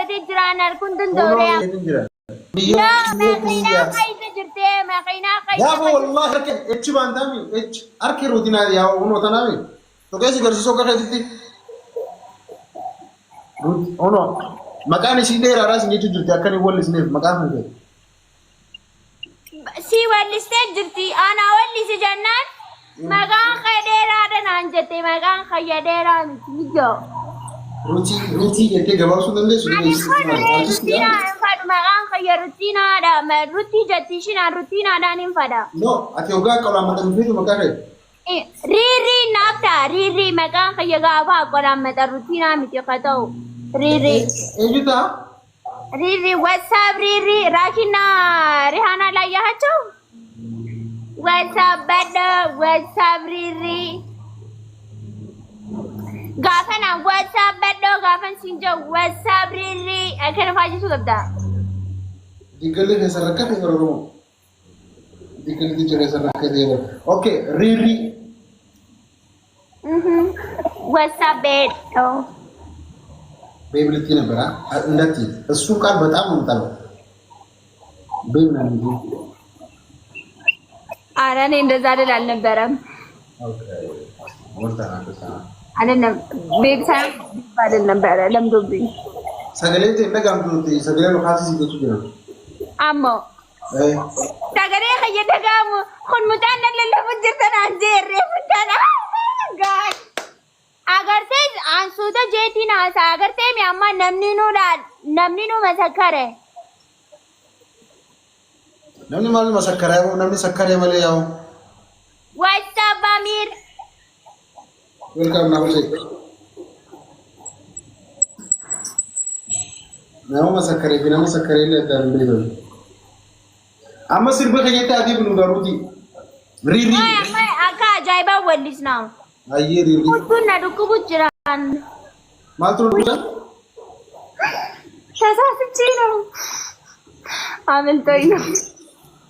dhaabbatee jira narkuun danda'uudha. لا ماكينا قايدة جرتي ماكينا قايدة يا ابو والله اتش باندامي اتش اركي روتينا يا ونو تنامي تو كيسي غرسيسو كاكايتي اونو مكاني سي دير راس نيتو جرتي اكني ولي سنيف مكان سي ولي جرتي انا ولي سي جنات مكان خيديرا دنانجتي مكان خيديرا ميجو روتي كنتي غبارسو دندس روتينا انفادو مكان خيا روتينا دا ما روتي جتيشنا روتينا دانين فدا نو اتي اوغا كلا مكان فيتو مكان ريري نافتا ريري مكان خيا غابا قرا متا روتينا ميتي خطو ريري ايجوتا ريري واتساب ريري راكينا ريحانا لا يهاتو واتساب بدا واتساب ريري غافنا واتساب بدو غافن سينجو واتساب ريري اكن فاجي سو غبدا ديكلي نسركت يرورو ديكلي دي جري سركت يرو اوكي ريري واتساب بدو بيبلتي نبرا اندتي እሱ ቃል በጣም እንጣለው በእና እንጂ አራኔ እንደዛ አይደል አልነበረም ኦኬ ወርታና አይደለም ቤብሳይ አይደል ነበር ለምዶብኝ ሰገሌት እንደጋምዱት ሰገሌ ኻሲ ሲገቱ ነው አሞ ሰገሌ ከየደጋሙ ሁን ሙጣነ ለለፍጅርተና ጀሬ ፍታና ጋይ አገርቴ አንሱተ ጄቲና አገርቴ ሚያማ ነምኒኑ መሰከረ ነምኒ ማለት መሰከረ ያው ነምኒ ሰከረ ማለት ያው ዋትስአፕ አሚር वेलकम नामसे नाम मसकरे बिना मसकरे ले तरले दो अम्मा सिर्फ खयता आदि बनु दारुती रीरी मैं आका जाइबा वलिस ना आइए रीरी कुना दुकु बुजरान मात्र दुका शासा सिचीनो आमन तो यो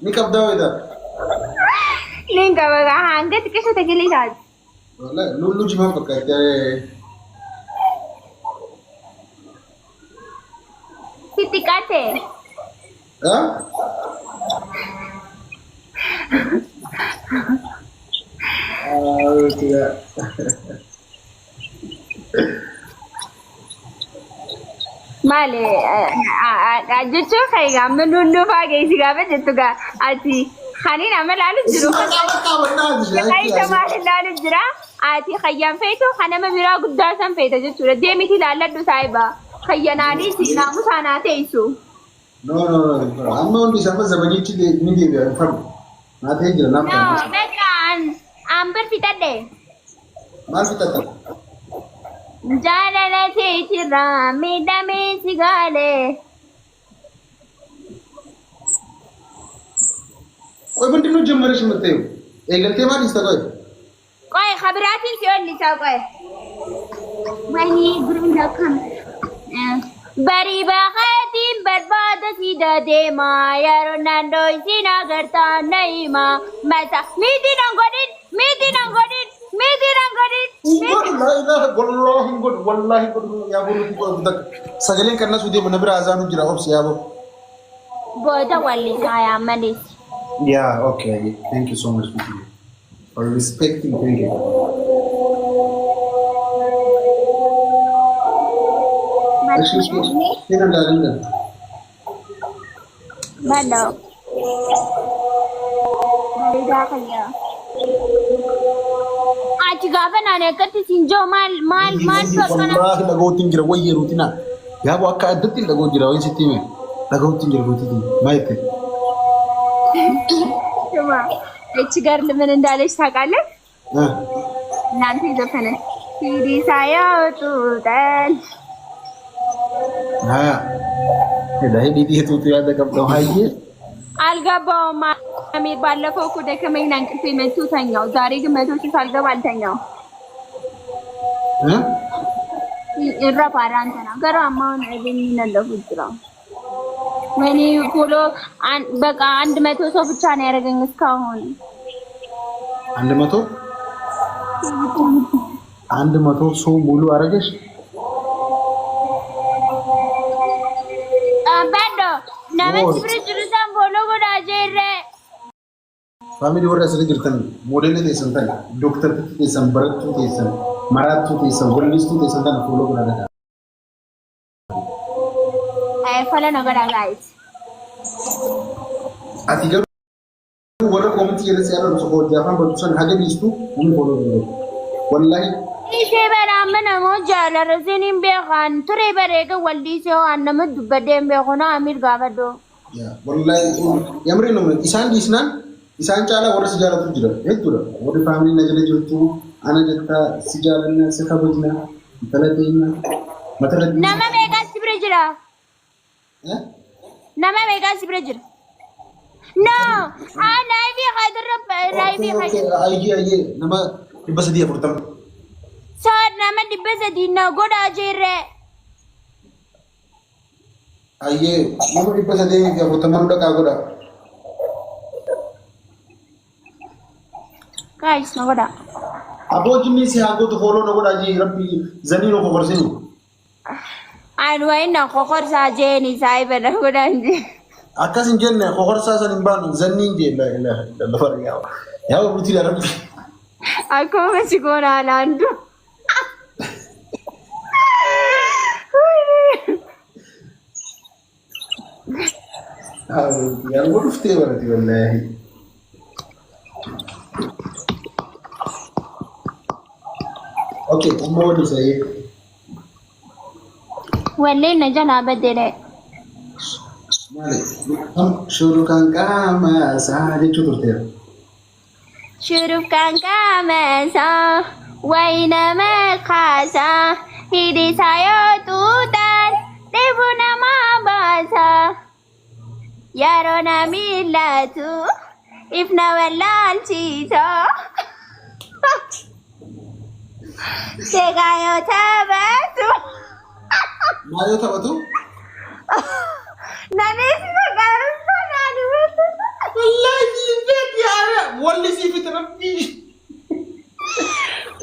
ni कब दाव इधर नहीं कबगा हांगत कैसे तगली साज वाला लुल्लू जी में पकड़ते हैं कितनी काटे हाँ क्या माले आज जो खाएगा मैं लुल्लू भागे इसी का बच्चे तो का आती खानी ना मैं लालू जरूर खाई समारे लालू जरा आती खय्याम फेतो खाना में मेरा गुद्दा सम फेतो जो चुरा दे मिठी लाला दो साहिबा खय्यानानी सी नामु सानाते इशू नो हम उन दिशा ज़बनी चीज़ नहीं दिया फर्क ना थे जो ना मैं कान आंबर पिता दे मार पिता था जाने थे चिरा मेडा में सिगाले कोई बंटी नु जमरिश मते ए गलती मार इसका कोई खबराती से लिसा कोई वही गुरु लखन बरी बाखती बर्बाद सीधा दे मा यार नंदो सीना करता नहीं मा मैं सा मीदी रंगोड़ी वल्लाही गुड या बोलू को तक सगले करना सुदे मनबर आजान जरा ऑफ से आबो बोदा वाली आया Manish Yeah, okay. Thank you so much for respecting. Thank you. Excuse me. Sino darling? Hello. Mariga kaya. Aji gaban ane kati sinjo mal sokana. Wallahi lago tingira waye rutina. Ya bo akka addati lago jira wai sitime. Lago tingira rutina. Maite. Cuma, each girl में नंदाले स्टाकाले? नांती जफने, सीरी साया तू डैन. हाँ, नहीं दीदी है तू याद कब तो है ये? अलगा बामा, अमीर बाला को कुछ देखे मैं नंग फिर मैं तू थान्याओ, जारी के मैं तो चीज़ अलगा बाल थान्याओ. हाँ? इर्रा पारान था ना, करो अम्मा ने दिन नंदा पुत्रा. मैंने बोलो बका अंड में तो सब चाने रहेंगे इसका होन अंड में तो सो बोलो आ रहे Namatti bira jiru san follow godhaa jirre. Family warra asirra jirtan moodela teessan tana doktor teessan barattuu teessan maraattuu teessan wallistuu teessan tana follow godhaa. Follow na godhaa guys. Ati garuu warra koomiti jedhan si'aadha dhufa hojii afaan barsiisan haga dhiistu ni follow godhaa. Wallahi. Ishee bara amma namoo jaalarra siniin beekan ture bareega waldisee waan nama dubbadeen beekuna amir gaafadhu. Wallahi yamri namni isaan dhiisnaan isaan caalaa warra si jaalatu jira jechuudha. Warri faamilii na jala jirtu ana jetta si jaalanna si kabajna intala keenya matala keenya. Nama meeqaa si bira jira? Nama meeqaa si bira jira? No! Laayivii haadurra laayivii haadurra. Ayyee nama 340. Saad nama 300 na godhaa jirre. Ayyee nama 340 dhaqaa godhaa. Guys, no goda. Abo jimmi si hago to follow no goda ji rabbi zanino ko korsini. Ai wai na ko korsa je ni sai ba na goda ji. Akasin jenne ko korsa san ban zanni je la ilaha illallah far yawa. Yawa ruti da rabbi. Ako ma si gona landu. Ya wurufte warati wallahi. Okay, what is it? Walle na jana badere. Male, हम शुरू काम सारे चुटुरते. शुरू काम सा वैन में खासा हिदी सायो तुतान देवुना माबासा यारो ना मिला तू इफ्ना वल्लाल चीज़ा Segayo tabatu. Mario tabatu? Nani segayo tabatu. Wallahi bet yaara. Wallahi si fit rabbi.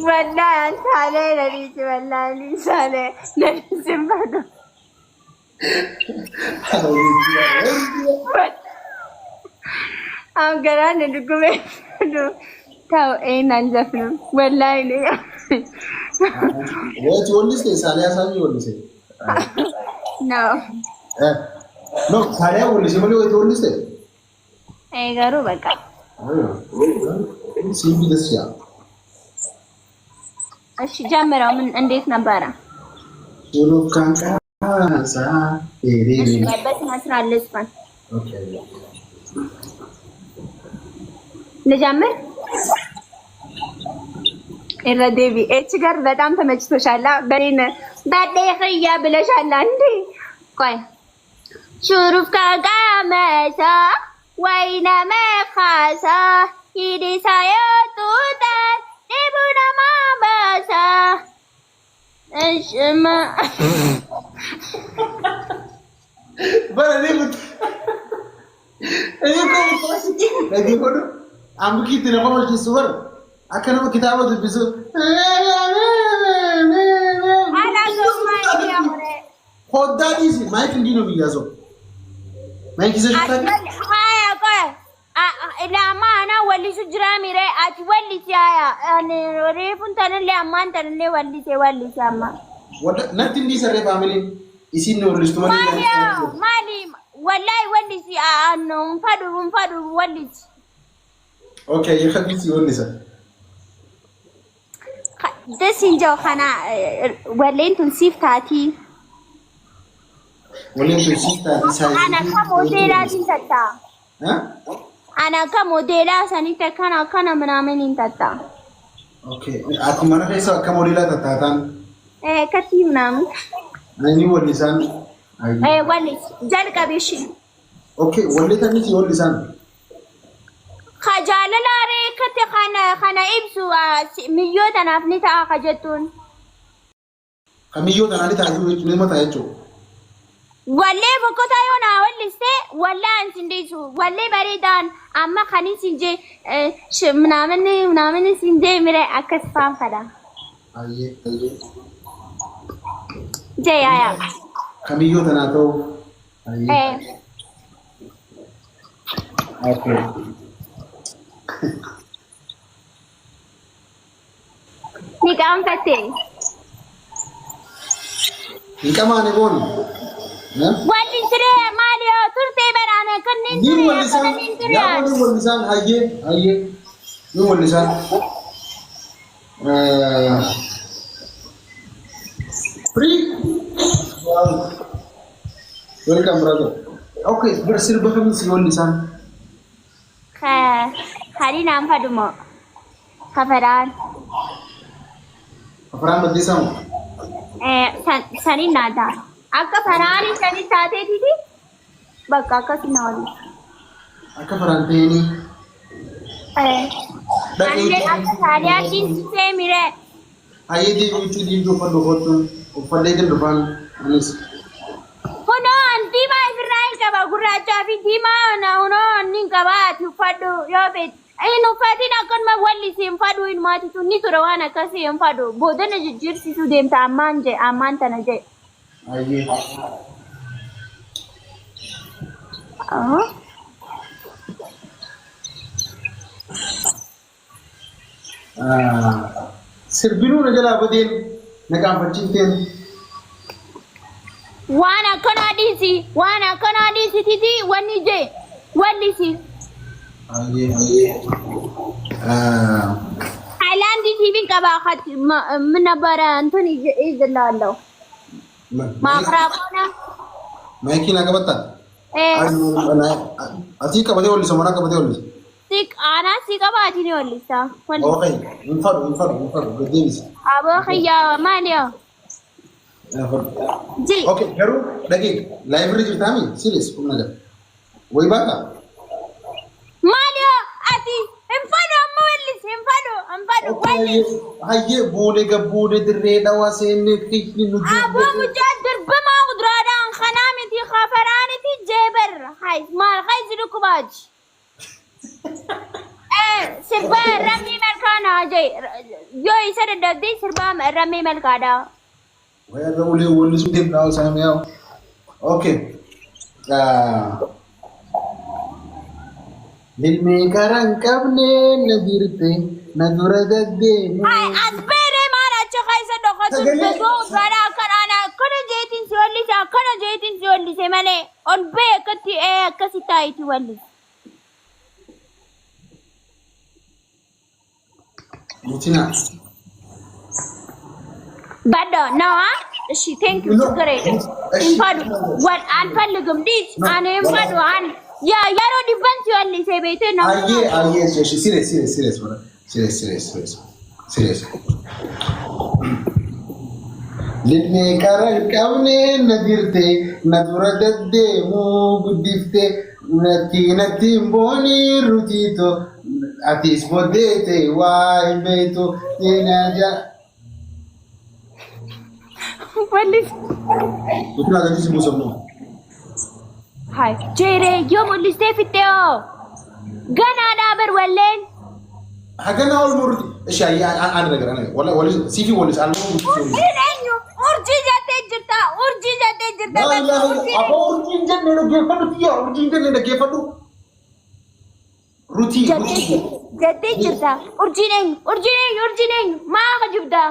Wallahi sale nani si wallahi sale nani simbado. Am garane dukume. Tau nanjafnu. Wallahi ne. What you only say? Salia Sami only say. No. No, Salia only say. What you only say? Garu baka. See me this year. Ashi jamera min andek nabara. Sulu kanka sa. Bas nasra lispan. Okay. Najamer? الرديبي ايش قرب دام تمجتو شالا بين بعد يخيا بلا شالا عندي قاي شوف كاغامسا وين ما خاسا يدي سايتو دان يبونا ما باسا ايش ما بلا نيبت ايوكم كلاسيكي لكن برضه عم بكي تنقل في الصور أكنه كتابة البسوا أنا سوما يا مري خدا ديسي ما يمكن دينو بيجازو ما يمكن زي شفتك هاي أقول إلا ما أنا ولي سجرامي رأي أتولي سيايا أنا ريفون تنلي أمان تنلي ولي سياما ولا نتين دي سر فاميلي يسين نور لستوماني مالي والله ولي سيا أنو مفادو ولي أوكي يخليك يقول سر دسين جو خنا ولين تنسيف تاتي ولين تنسيف تاتي سايز أنا كموديلا تنتتا ها أنا كموديلا سنيتا كنا منامين تنتتا أوكي أتمنى كيسا كموديلا تتاتان كتير نام أني ولي سان ولي جالك بيشي أوكي ولي تاني تي ولي سان خجالة لاري كتي خنا إبسو ميوت أنا أفنيتا خجتون خميو تنالي تاجو نيمة تاجو والله بكوتا يونا والله سي والله أنسنديسو والله بريدان أما خاني سنجي منامني سنجي ميري أكس فام خدا أيه جاي آيا خميو تناتو أيه Okay. Ni kaam fate. Ni kama ni goni. Wali sire Mario turte barane kannin Ni walisan haye. Ni walisan. Free. Welcome brother. Okay, bersir bahkan si walisan. Hari naam fadumo. Kafaran berdesam. Sani nada. Akka farani sani saate thi. Bakka akka sinawali. Akka faran teni. Ande akka saria kin se mire. Aye di itu di jo padu hotun. Upade den depan anis. Hono anti ma Israel ka ba guracha fi dima na uno nin ka ba tu padu yo bet. Ayin ufatin akan mawalisi empadu in mati tu ni turawana kasi empadu bodana jijirsi tu dem ta amanje amanta na je. Aye. Sirbinu na jala badin nagampachinten. Wana kana disi titi wani je walisi. Aye. Highland TV kaba khat منبر Anthony izalalo. Makrabona. Maikina kabata. Ati kabate wali samana kabate wali. Sik ana sikaba ati ni wali sa. Okay, infar Davis. Abo khiya manio. Ji. Okay, garu lagi library cerita mi serius pun naga. Woi baka. Manio ati empado wali. Haye bole gabule dirreda wasene kikni nuju. Abo mujadir bama qudrada an khanamiti khafaraniti jeber hay mal khayzilu kubaj. Sirba rami melkana jay yo isar dagdi sirba rami melkada. Waya gabule wali sudim daw sa miyaw. Okay. Dil mein karang kabne nadirte nadura dadde. Ay asbere mara chakhaisa dokhasu do gara karana kana jetin siwalli se mane on be kati kasita iti walli. Mutina. Bado no she thank you great. Infadu what anfalugum this an infadu an ya yaro defense walli se bete no. Aye serious bro. Serious. Let me karang kabne nadirte nadura dadde mu gudifte nati mboni rutito atis bodete wai beto tinaja. Walli. Mutina ganti si muso mo. Hai jere yo walli ste fiteo. Gana dabar wallen. Hagana all murti. Eshi ay an ነገር wala ሲፊ ወልስ አሉ urji jate jirta አቦ ኡርጂ እንጀነ ነው ገፈዱ ያ ኡርጂ እንጀነ ነው ገፈዱ ሩቲ jate jirta urji neng ma khajibda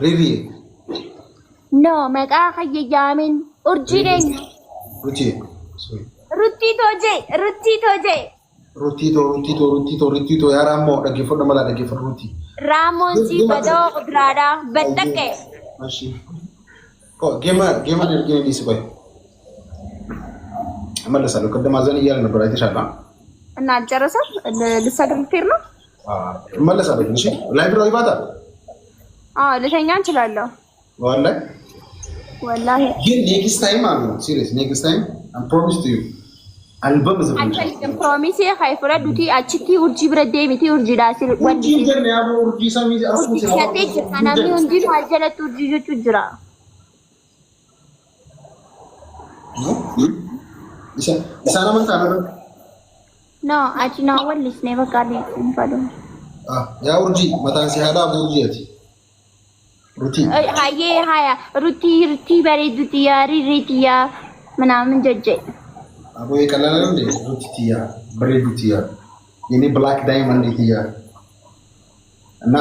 ሪሪ no maka khayyamin urji neng ruti toje Rutito ya Ramo da gifo da mala da gifo ruti. Ramon si bado qudrada battake. Mashi. Ko gema ne gene disi koy. Amalla salo kadda mazani yalla na bara tisha ba. Na jarasa ልሰግድ ልትሄድ ነው? እመለሳለሁ እሺ ላይብረሪ ባታ ልተኛ እንችላለሁ። ወላሂ ግን ኔክስት ታይም አሉ ሲሪየስ ኔክስት ታይም አም ፕሮሚስ ቱ ዩ አልበም ዘ አንተ ፕሮሚስ ሃይፈራ ዱቲ አቺቲ ኡርጂ ብረዴ ሚቲ ኡርጂ ዳሲል ወንዲ ጀነ ያቦ ኡርጂ ሳሚ አስኩ ሲያቴ ካናሚ ወንዲ አጀለት ኡርጂ ጆቹ ጅራ ኢሳና ማን ታረረ no achi no wallis ne bakali infado ya urji matan si hada urji ruti haye haya ruti bare dutiya ritiya manamin jajje አቦ የቀላል ነው እንዴ? ሩቲያ ብሬዲቲያ የኔ ብላክ ዳይመንድ ቲያ እና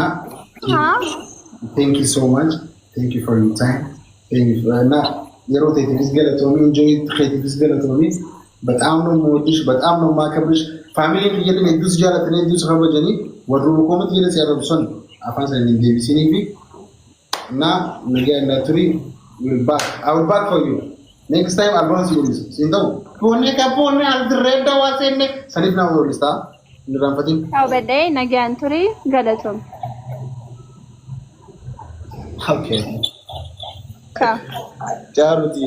thank you so much thank you for your time thank you እና የሮቴት ዲስገለቶሚ እንጆይ ትሬት ዲስገለቶሚ በጣም ነው የምወድሽ በጣም ነው የማከብርሽ ፋሚሊ ይየልን የዱስ ጃላት ነው የዱስ ኸበጀኒ ወሩ ኮመንት ይለስ ያረብሰን አፋን ሰን እንግሊዝ ሲኒቢ እና ነገ እንዳትሪ I will back for you next time I'll promise you this ሲንተው ኮኔ ካፖኔ አልድሬዳ ዋሴኔ ሰኒት ነው ወልስታ እንደራንፈቲን አው በደይ ነገ አንቱሪ ገለቶም ኦኬ ካ ጃሩቲ